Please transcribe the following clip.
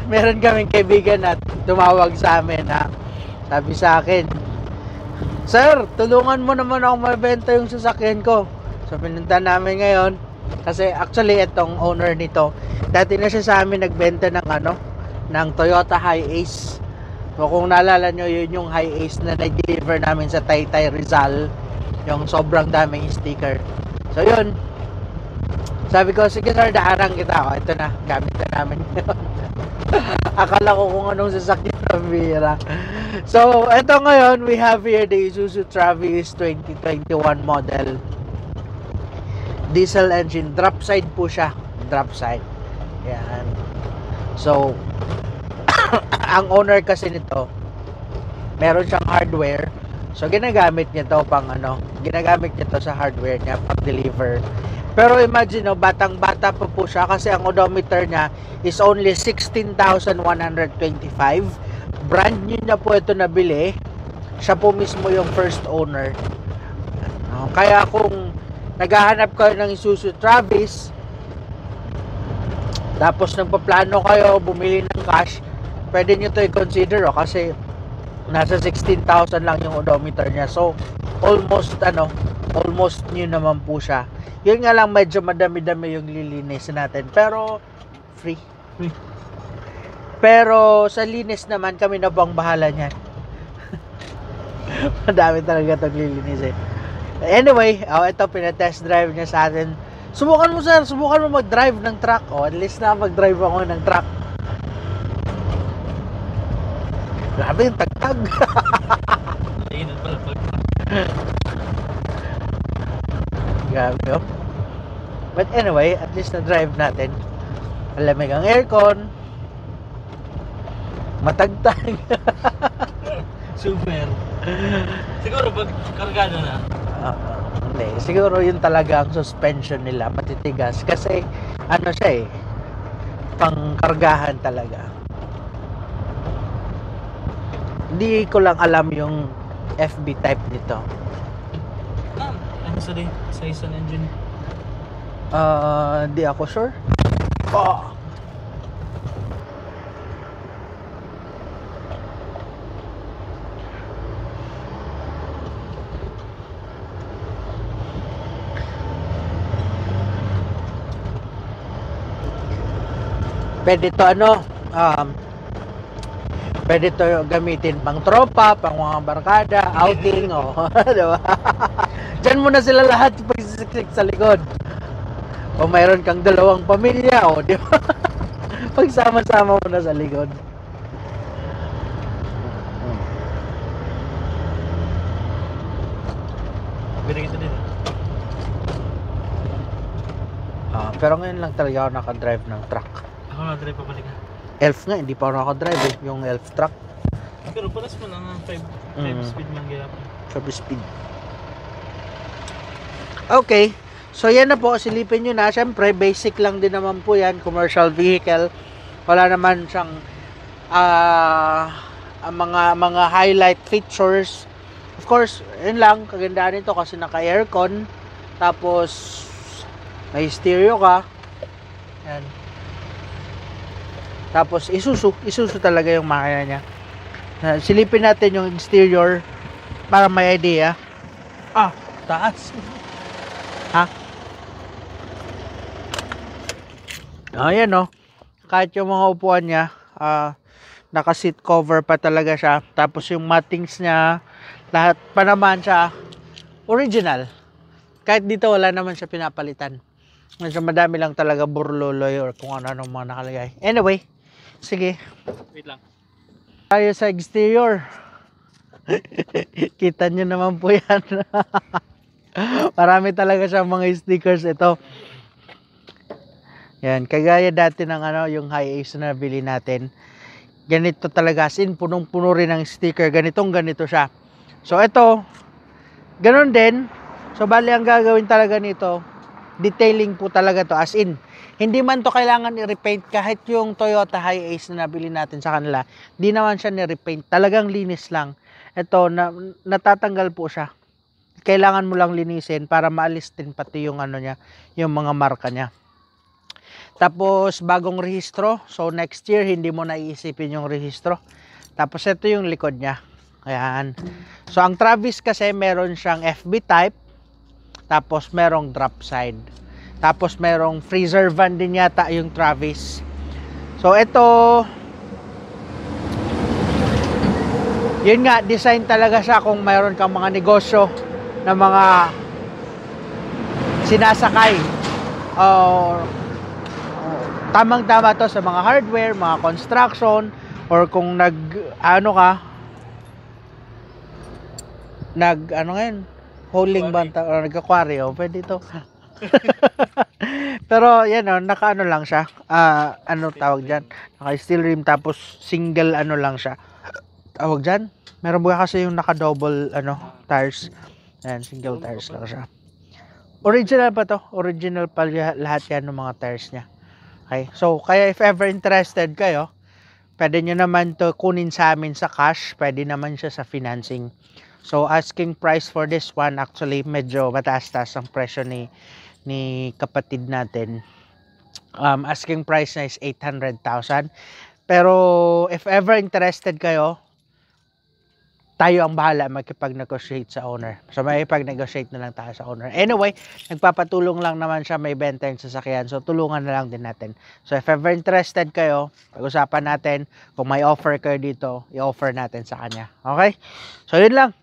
meron kaming kaibigan at tumawag sa amin na sabi sa akin, "Sir, tulungan mo naman ako mabenta yung sasakyan ko." So pinunta namin ngayon kasi actually itong owner nito, dati na siya sa amin nagbenta ng Toyota Hi-Ace. So kung naalala nyo, yun yung Hi-Ace na nag-deliver namin sa Taytay Rizal, yung sobrang daming sticker. So yun, sabi ko, sige sir, daharang kita. O, ito na, gamit na namin yun. Akala ko kung anong sasakyan ng bira. So, ito ngayon, we have here the Isuzu Travis 2021 model. Diesel engine, drop side po siya. Drop side. Yan. So, ang owner kasi nito, meron siyang hardware. So, ginagamit niya to ginagamit niya to sa hardware niya pag-deliver. Pero imagine, batang-bata pa po siya kasi ang odometer niya is only 16,125. Brand new niya po ito nabili. Siya po mismo yung first owner. Kaya kung naghahanap kayo ng Isuzu Travis, tapos nagpaplano kayo bumili ng cash, pwede nyo to i-consider kasi nasa 16,000 lang yung odometer niya. So, almost new naman po siya. Yun nga lang, medyo madami-dami yung lilinis natin. Pero, free. Pero, sa linis naman, kami na bang bahala niyan. Madami talaga itong lilinis eh. Anyway, ito, pinatest drive niya sa atin. Subukan mo sir, subukan mo mag-drive ng truck. At least na mag-drive ako ng truck. Grabe yung tagtag. Grabe oh. But anyway, at least na-drive natin. Malamig ang aircon. Matagtag. Super. Siguro pag kargado na. Hindi, siguro yun talaga ang suspension nila, matitigas. Kasi siya pangkargahan talaga. Hindi ko lang alam yung FB type nito. Ano sa isang engine? Di ako sure. Pwede to pwede to gamitin pang tropa, pang mga barkada, outing, diba? Diyan mo na sila lahat pagsisiksik sa likod. O mayroon kang dalawang pamilya, di ba? Pagsama-sama mo na sa likod. Pwede kita din. Pero ngayon lang talaga ako nakadrive ng truck. Ako na-drive pa balik. Elf nga, hindi pa ako nakadrive yung Elf truck. Pero palas mo lang ang 5 speed man gaya pa. 5 speed. Okay. So yan na po, silipin nyo na. Siyempre, basic lang din naman po yan. Commercial vehicle. Wala naman siyang mga highlight features. Of course, yun lang. Kagandahan nito kasi naka-aircon. Tapos, may stereo ka. Yan. Tapos, Isuzu talaga yung makina niya. Silipin natin yung exterior para may idea. Taas. Ayan kahit yung mga upuan niya, naka seat cover pa talaga siya. Tapos yung mattings niya, lahat pa naman siya original. Kahit dito wala naman siya pinapalitan. Medyo madami lang talaga burloloy or kung ano-anong mga nakalagay. Anyway, sige. Wait lang. Tayo sa exterior. Kita nyo naman po yan. Marami talaga siya mga stickers ito. Yan, kagaya dati ng yung Hi-Ace na nabili natin. Ganito talaga, as in, punong-puno rin ng sticker. Ganito siya. So, ito, ganun din. So, bali, ang gagawin talaga nito, detailing po talaga to. As in, hindi man to kailangan i-repaint. Kahit yung Toyota Hi-Ace na nabili natin sa kanila, di naman siya ni-repaint. Talagang linis lang. Ito, natatanggal po siya. Kailangan mo lang linisin para maalis din pati yung niya, yung mga marka niya. Tapos bagong rehistro. So next year hindi mo naiisipin yung rehistro. Tapos ito yung likod niya. Ayan. So ang Travis kasi meron siyang FB type. Tapos merong drop side. Tapos merong freezer van din yata yung Travis. So ito, yun nga, design talaga siya kung mayroon kang mga negosyo na mga sinasakay. Tamang-tama to sa mga hardware, mga construction, or kung hauling banta or nag-aquario, pwede to. Pero yan naka lang siya. Ano tawag diyan? Naka steel rim tapos single lang siya. Tawag diyan. Meron ba kasi yung naka double tires. Ayan, single tires lang siya. Original pa to. Original pa lahat yan ng mga tires niya. Okay. So, kaya if ever interested kayo, pwede nyo naman to kunin sa amin sa cash. Pwede naman siya sa financing. So, asking price for this one, actually, medyo mataas-taas ang presyo ni kapatid natin. Asking price na is 800,000. Pero, if ever interested kayo, tayo ang bahala makipag-negotiate sa owner. So, makipag-negotiate na lang tayo sa owner. Anyway, nagpapatulong lang naman siya, may benta yung sasakyan. So, tulungan na lang din natin. So, if ever interested kayo, pag-usapan natin, kung may offer kayo dito, i-offer natin sa kanya. Okay? So, yun lang.